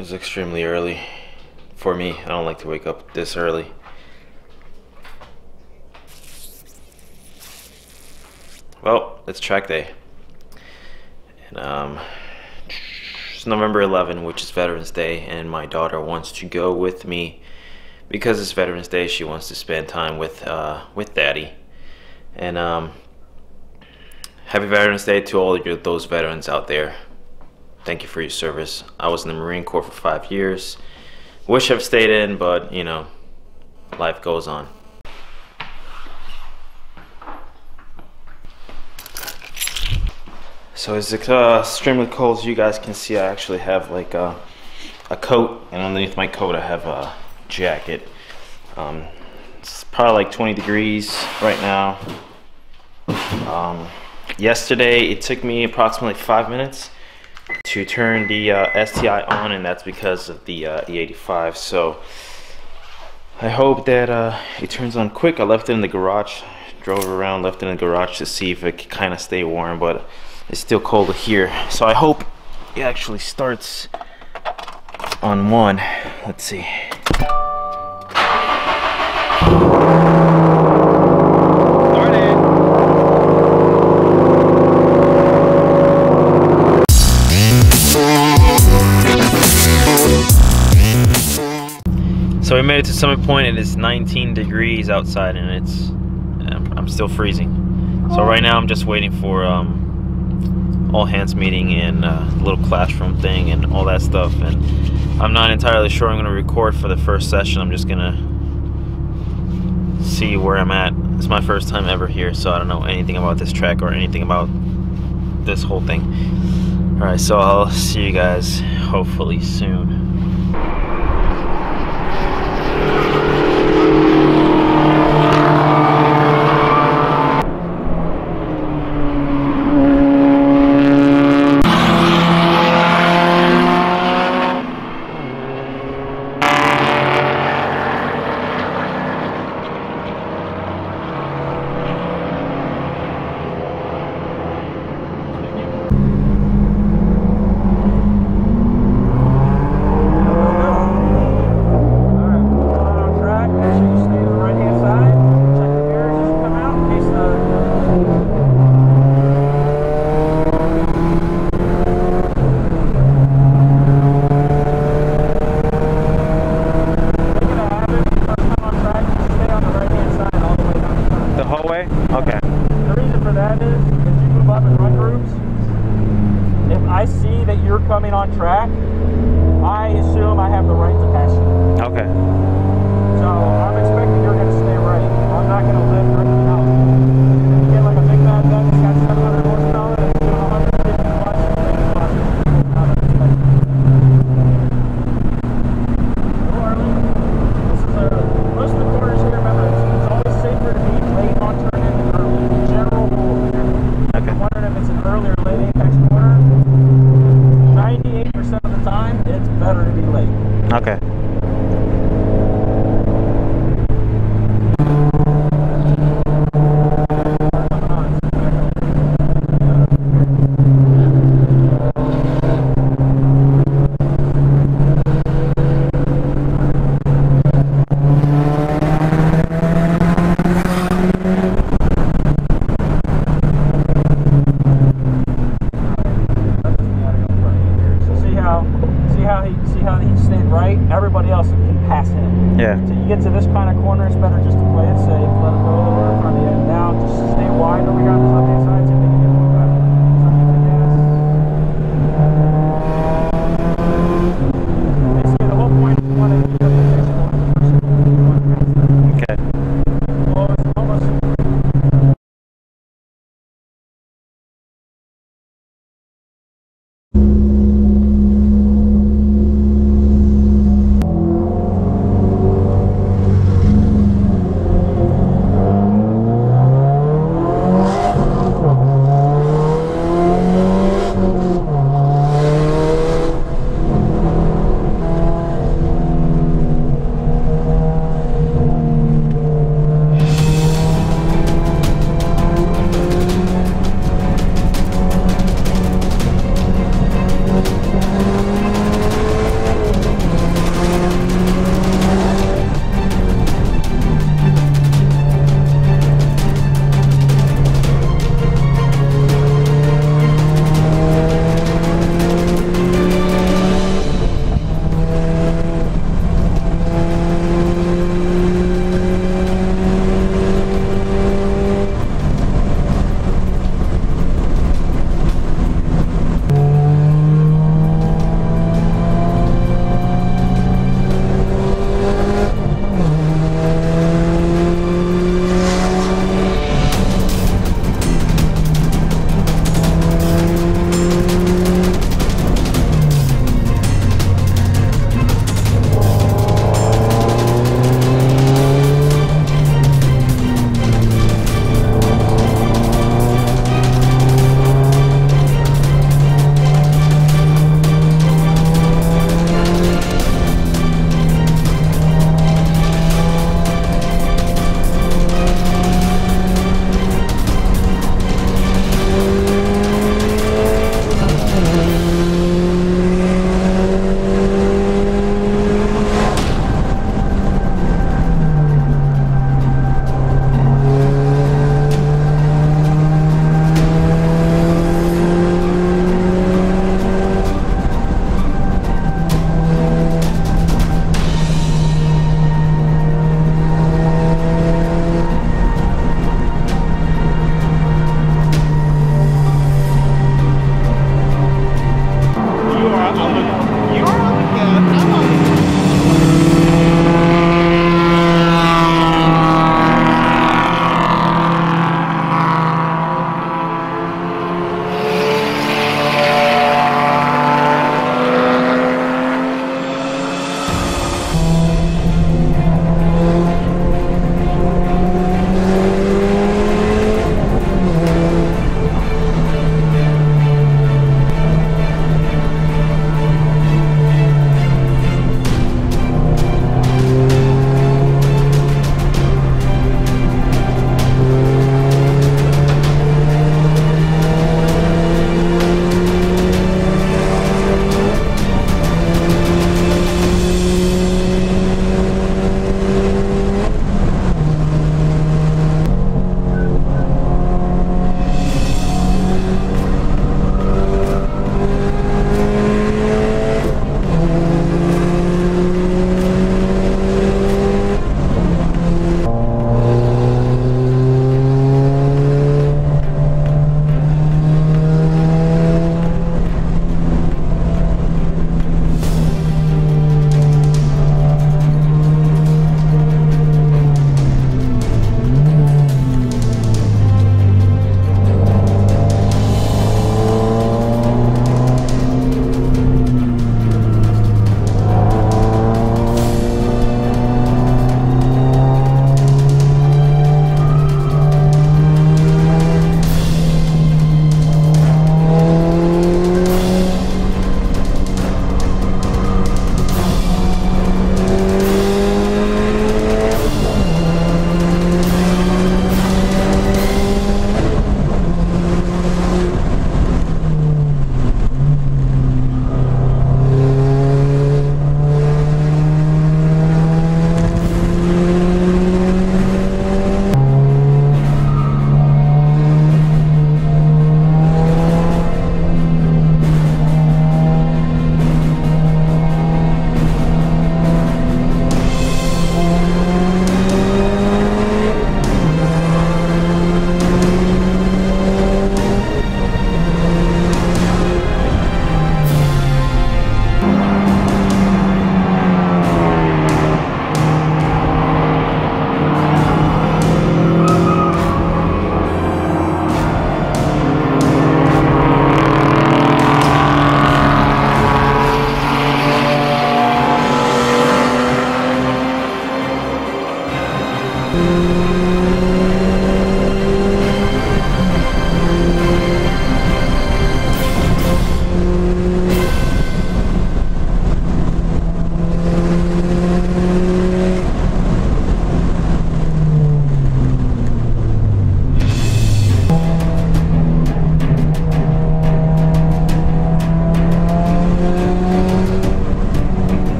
It's extremely early for me. I don't like to wake up this early. Well, it's track day. And it's November 11, which is Veterans Day, and my daughter wants to go with me because it's Veterans Day. She wants to spend time with Daddy. And happy Veterans Day to all of those veterans out there. Thank you for your service. I was in the Marine Corps for 5 years. Wish I've stayed in, but you know, life goes on. So it's extremely cold. As you guys can see, I actually have like a coat, and underneath my coat I have a jacket. It's probably like 20 degrees right now. Yesterday it took me approximately 5 minutes to turn the STI on, and that's because of the E85. So I hope that it turns on quick. I left it in the garage, drove around, left it in the garage to see if it could kind of stay warm, but it's still cold here. So I hope it actually starts on 1. Let's see. So we made it to Summit Point. It is 19 degrees outside, and I'm still freezing. So right now I'm just waiting for all hands meeting and little classroom thing and all that stuff. And I'm not entirely sure I'm going to record for the first session. I'm just going to see where I'm at. It's my first time ever here, so I don't know anything about this track or anything about this whole thing. Alright, so I'll see you guys hopefully soon. Coming on track, I assume I have the right to pass you. Okay. So I'm expecting you're going to stay right. I'm not going to lift or anything else. If you get like a big bad gun that's got 700 horsepower and it's doing 150 plus, most of the corners here, remember, it's always safer to be late on turn in than early. General rule here. Okay. I'm wondering if it's an early or late apex corner. 98% of the time, it's better to be late. Okay. See how he stayed right? Everybody else can pass him. Yeah. So you get to this kind of corner, it's better just to play it safe. Let him go a little bit in front of you. Now just stay wide over here on the left-hand side so you can get a little better. Basically, the whole point is you want to get up the position on the person you want to pass them. Okay. Well, it's almost.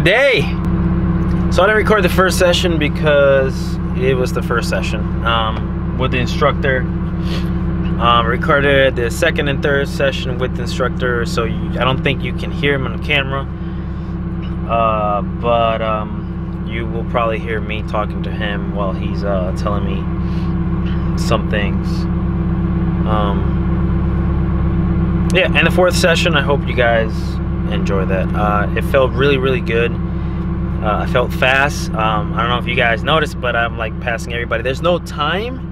day. So I didn't record the first session because it was the first session with the instructor. Recorded the second and third session with the instructor, so I don't think you can hear him on camera, but you will probably hear me talking to him while he's telling me some things. Yeah, and the fourth session, I hope you guys enjoy that. It felt really good. I felt fast. I don't know if you guys noticed, but I'm like passing everybody. There's no time,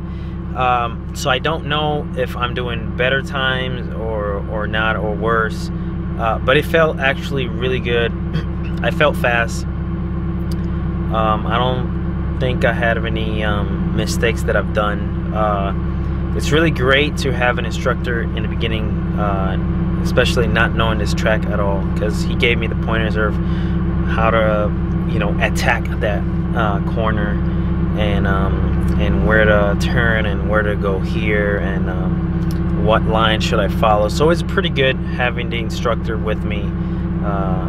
so I don't know if I'm doing better times or not, or worse, but it felt actually really good. I felt fast. I don't think I had any mistakes that I've done. It's really great to have an instructor in the beginning, especially not knowing this track at all, because he gave me the pointers of how to, you know, attack that corner, and where to turn and where to go here, and what line should I follow. So it's pretty good having the instructor with me.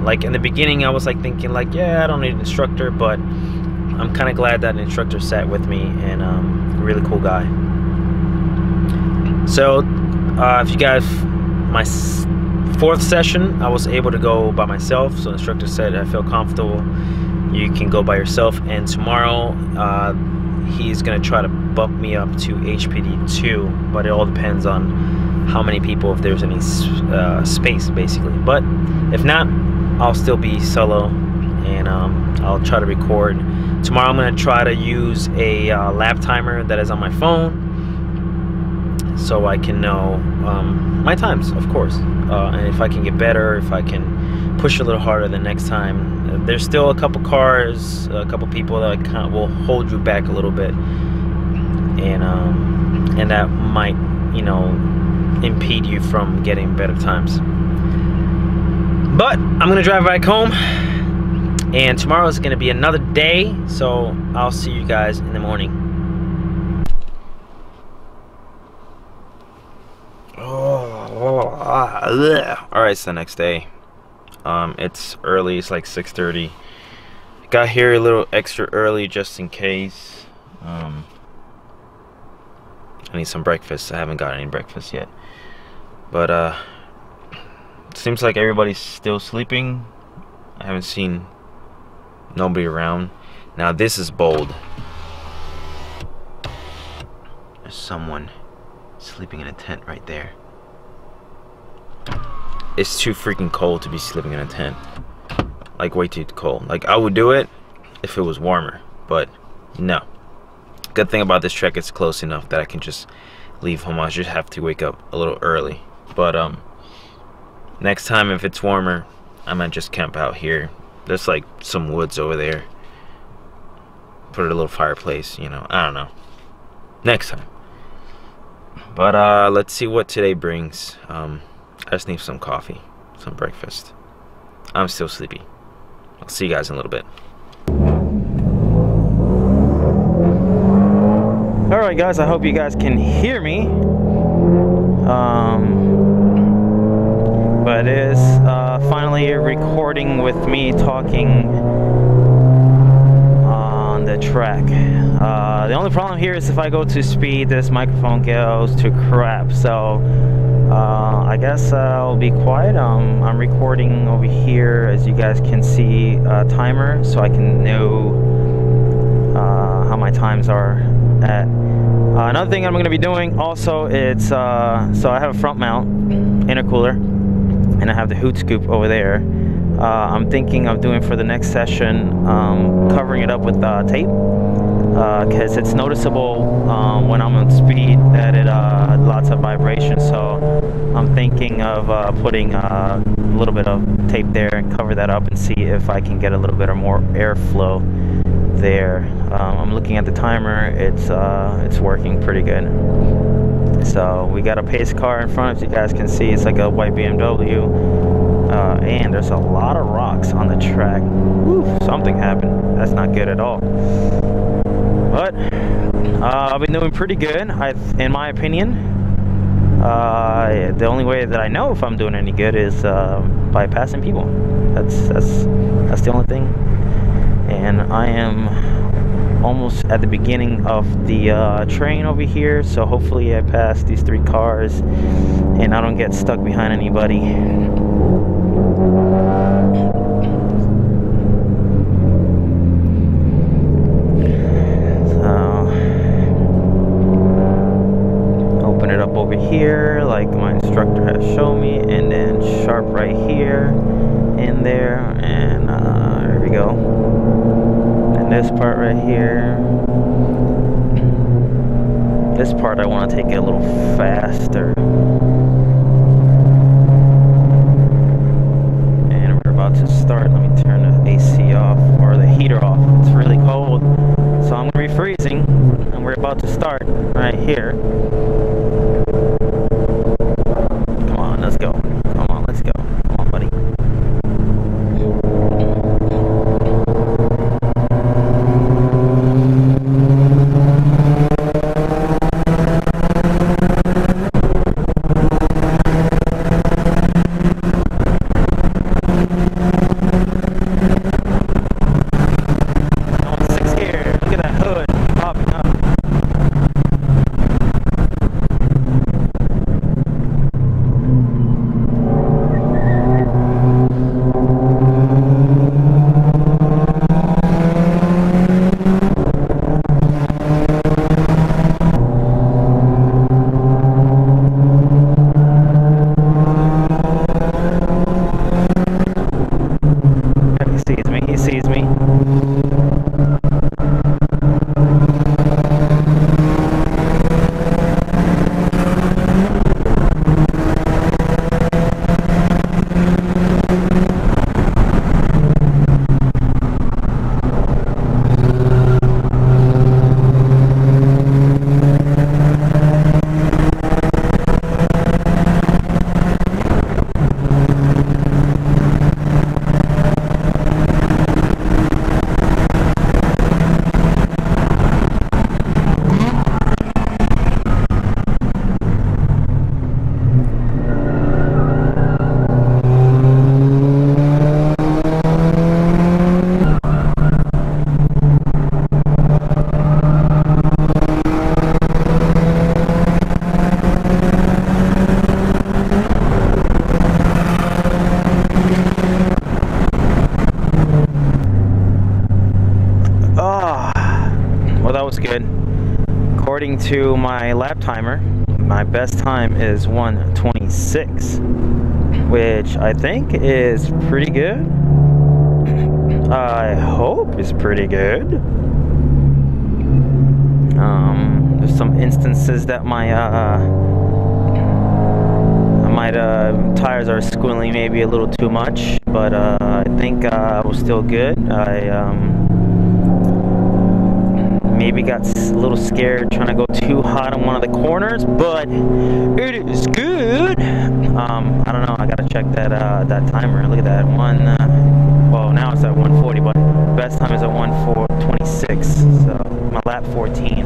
Like in the beginning, I was like thinking like, yeah, I don't need an instructor, but I'm kind of glad that an instructor sat with me, and a really cool guy. So if you guys, my fourth session, I was able to go by myself. So the instructor said, I feel comfortable, you can go by yourself. And tomorrow he's gonna try to bump me up to HPD 2, but it all depends on how many people, if there's any space basically. But if not, I'll still be solo, and I'll try to record. Tomorrow I'm gonna try to use a lap timer that is on my phone, so I can know my times, of course, and if I can get better, if I can push a little harder the next time. There's still a couple cars, a couple people that kind of will hold you back a little bit, and that might, you know, impede you from getting better times. But I'm gonna drive back home, and tomorrow is gonna be another day, so I'll see you guys in the morning. Alright, it's the next day. It's early, it's like 6:30. Got here a little extra early just in case. I need some breakfast. I haven't got any breakfast yet, but it seems like everybody's still sleeping. I haven't seen nobody around. Now this is bold. There's someone sleeping in a tent right there. It's too freaking cold to be sleeping in a tent. Like, way too cold. Like, I would do it if it was warmer, but no. Good thing about this trek, it's close enough that I can just leave home. I just have to wake up a little early. But next time, if it's warmer, I might just camp out here. There's like some woods over there. Put a little fireplace, you know. I don't know. Next time. But let's see what today brings. I just need some coffee, some breakfast. I'm still sleepy. I'll see you guys in a little bit. Alright guys, I hope you guys can hear me. But it is finally recording with me talking on the track. The only problem here is if I go too speed, this microphone goes to crap. So I guess I'll be quiet. I'm recording over here, as you guys can see, timer, so I can know how my times are at. Another thing I'm going to be doing also, it's so I have a front mount intercooler, and I have the hoot scoop over there. I'm thinking of doing for the next session, covering it up with tape, because it's noticeable when I'm on speed that it lots of vibration. So I'm thinking of putting a little bit of tape there and cover that up and see if I can get a little bit or more airflow there. I'm looking at the timer. It's working pretty good. So we got a pace car in front, as you guys can see. It's like a white BMW, and there's a lot of rocks on the track. Woo, something happened. That's not good at all. But I've been doing pretty good, in my opinion. The only way that I know if I'm doing any good is by passing people. That's the only thing. And I am almost at the beginning of the train over here, so hopefully I pass these 3 cars and I don't get stuck behind anybody. Over here, like my instructor has shown me, and then sharp right here, in there, and there we go. And this part right here, this part I want to take it a little faster. And we're about to start. Let me turn the AC off, or the heater off. It's really cold, so I'm gonna be freezing, and we're about to start right here. Let's go. Come on, let's go. Come on, buddy. Going 6 gear. Look at that hood popping up. He sees me. Well, that was good. According to my lap timer, my best time is 1:26, which I think is pretty good. I hope is pretty good. There's some instances that my tires are squealing maybe a little too much, but I think I was still good. I maybe got a little scared trying to go too hot on one of the corners, but it is good. I don't know, I gotta check that that timer. Look at that one. Well, now it's at 1:40, but best time is at 1:26, so my lap 14.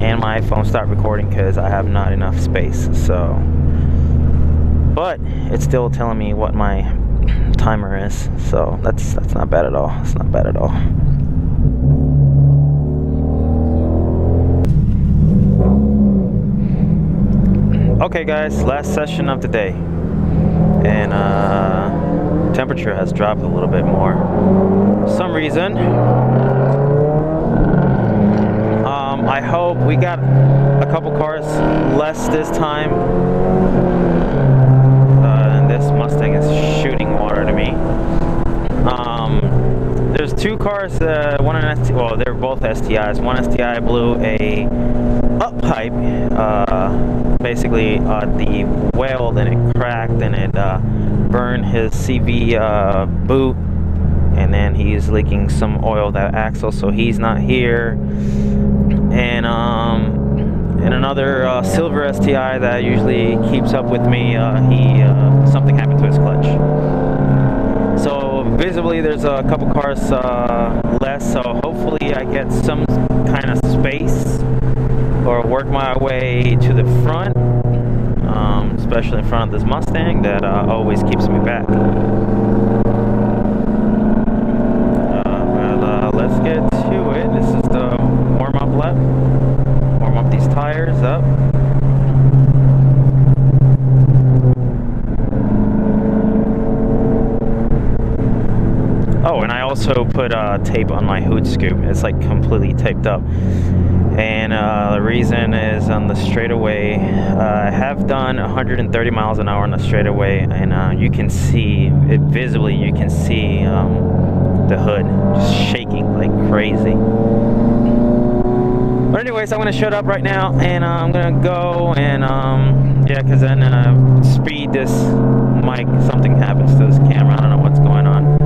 And my iPhone stopped recording because I have not enough space, so, but it's still telling me what my timer is, so that's not bad at all. It's not bad at all. Okay guys, last session of the day, and temperature has dropped a little bit more for some reason. I hope we got a couple cars less this time. And this Mustang is shooting water to me. There's 2 cars, one an STI, well, they're both STIs. One STI blew a up pipe, basically the weld, and it cracked and it burned his CV boot, and then he's leaking some oil that axle, so he's not here. And another silver STI that usually keeps up with me, something happened to his clutch. So visibly there's a couple cars less, so hopefully I get some kind of space, or work my way to the front, especially in front of this Mustang that always keeps me back. Let's get to it. This is the warm-up lap. Warm up these tires up. Oh, and I also put tape on my hood scoop. It's like completely taped up. And the reason is on the straightaway, I have done 130 miles an hour on the straightaway, and you can see it visibly. You can see the hood just shaking like crazy. But anyways, I'm gonna shut up right now, and I'm gonna go and yeah, because then speed this mic, something happens to this camera. I don't know what's going on.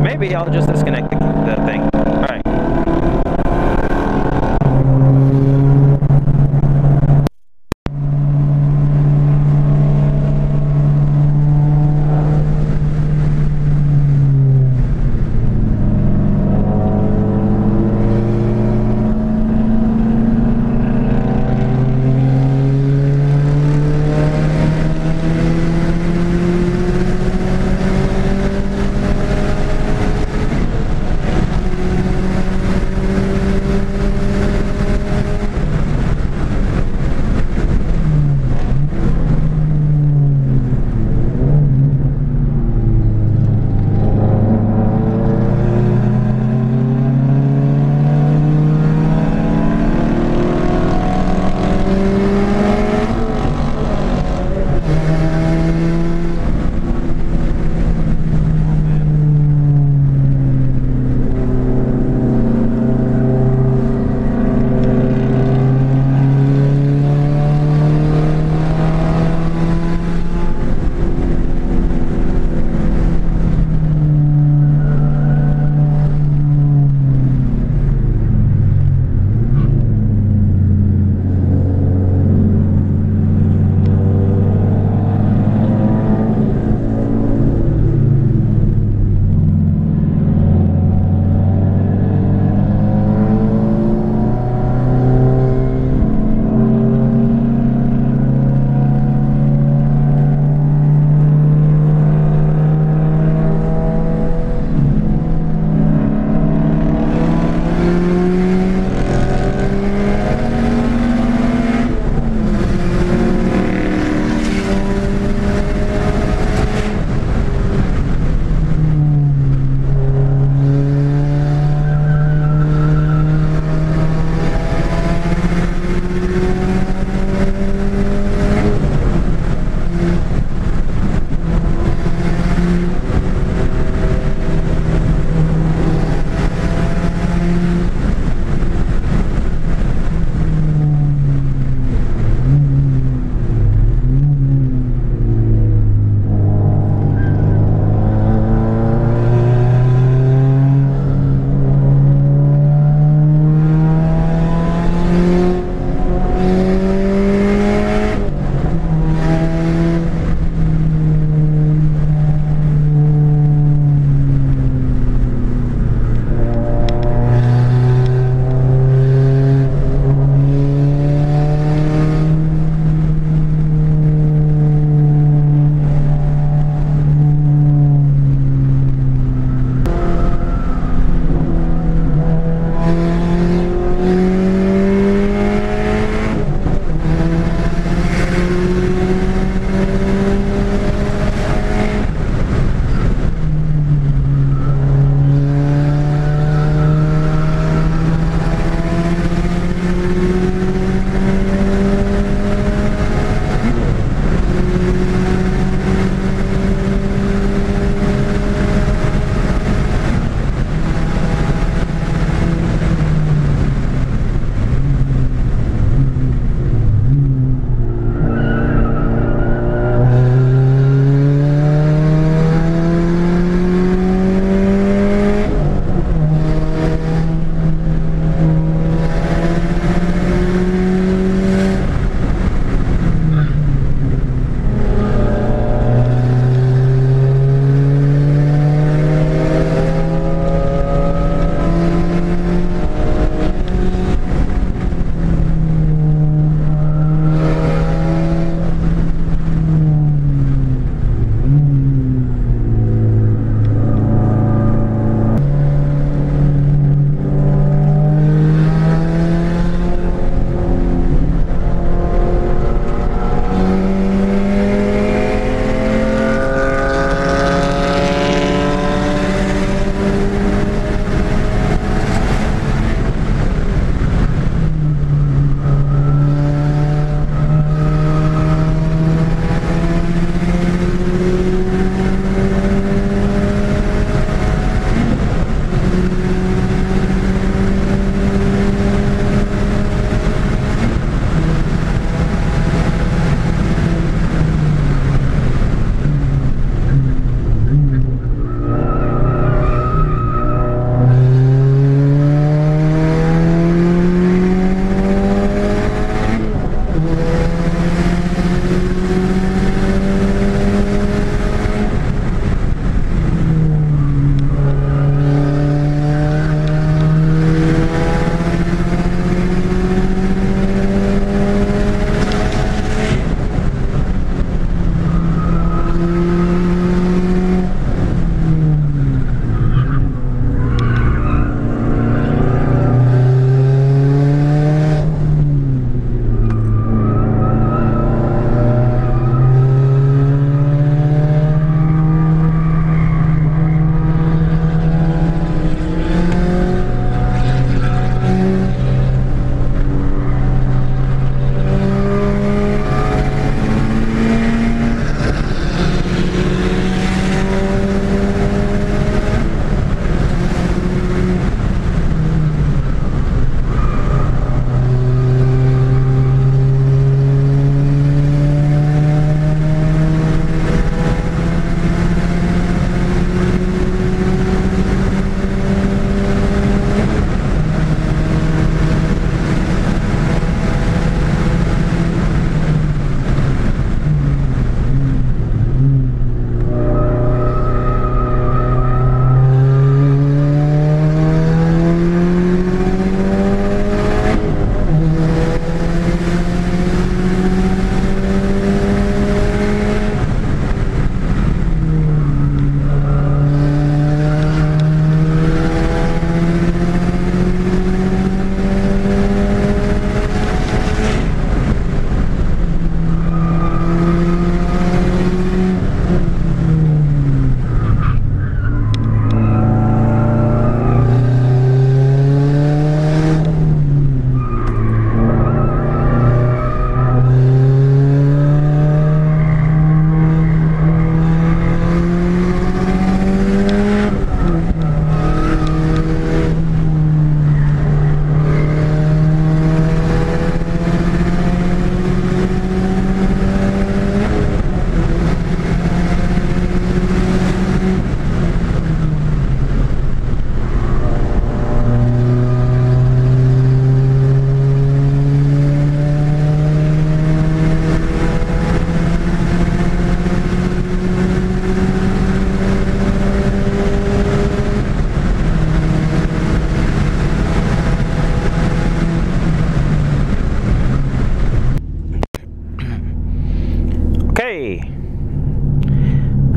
Maybe I'll just disconnect the thing. All right.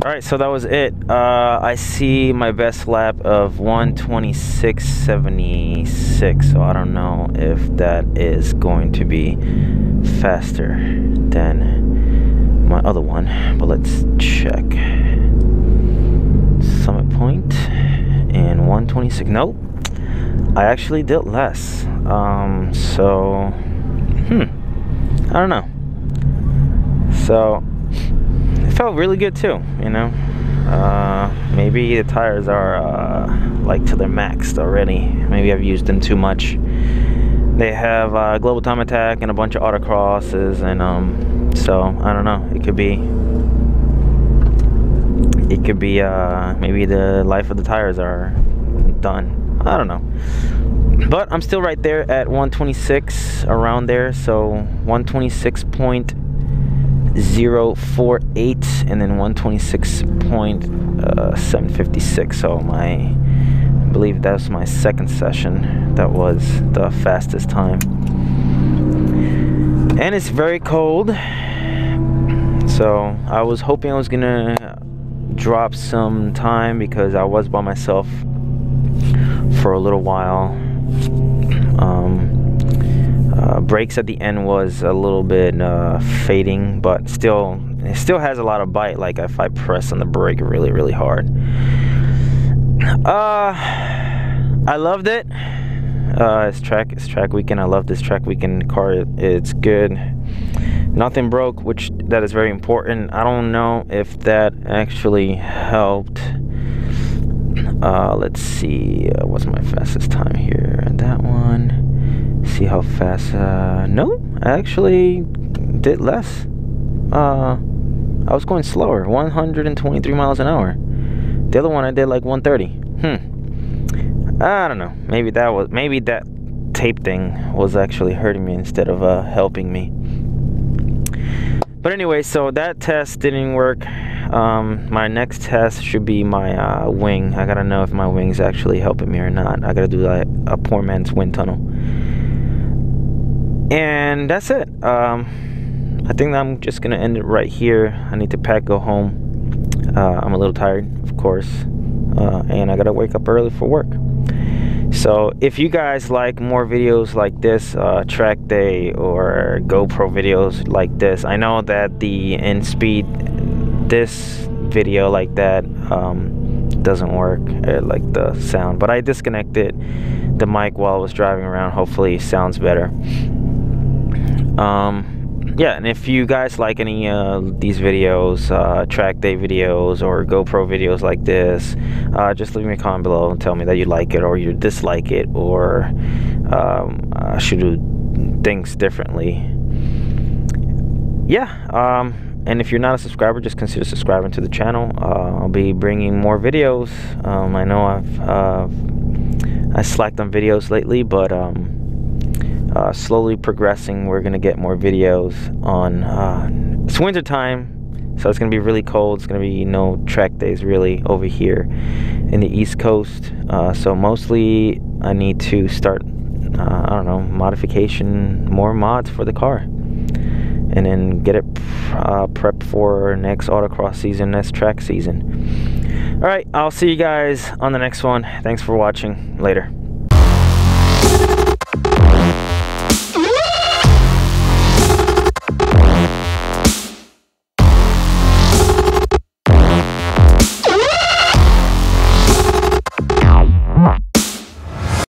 Alright, so that was it. I see my best lap of 1:26.76, so I don't know if that is going to be faster than my other one, but let's check. Summit Point and 1:26. Nope, I actually did less. So I don't know. So it felt really good too, you know. Maybe the tires are like to their max already. Maybe I've used them too much. They have Global Time Attack and a bunch of autocrosses, and so I don't know. It could be maybe the life of the tires are done. I don't know. But I'm still right there at 1:26, around there. So 1:26.048 and then 1:26.756. So I believe that's my second session. That was the fastest time. And it's very cold. So I was hoping I was gonna drop some time because I was by myself for a little while. Brakes at the end was a little bit fading, but it still has a lot of bite. Like if I press on the brake really hard. I loved it. It's track weekend. I love this track weekend car. It's good. Nothing broke, which that is very important. I don't know if that actually helped. Let's see, what's my fastest time here? That one. See how fast. No, I actually did less. I was going slower, 123 miles an hour. The other one I did like 130. I don't know. Maybe that tape thing was actually hurting me instead of helping me. But anyway, so that test didn't work. My next test should be my wing. I gotta know if my wing's actually helping me or not. I gotta do like a poor man's wind tunnel. And that's it. I think I'm just gonna end it right here. I need to pack, go home. I'm a little tired, of course, and I gotta wake up early for work. So if you guys like more videos like this, track day or GoPro videos like this, I know that the in-speed, this video like that doesn't work, like the sound, but I disconnected the mic while I was driving around. Hopefully it sounds better. Yeah, and if you guys like any these videos, track day videos or GoPro videos like this, just leave me a comment below and tell me that you like it or you dislike it, or I should do things differently. Yeah, and if you're not a subscriber, just consider subscribing to the channel. I'll be bringing more videos. I know I slacked on videos lately, but slowly progressing. We're gonna get more videos on. It's winter time, so it's gonna be really cold. It's gonna be no track days really over here in the East Coast. So mostly I need to start, I don't know, modification, more mods for the car, and then get it prepped for next autocross season, next track season. All right, I'll see you guys on the next one. Thanks for watching. Later.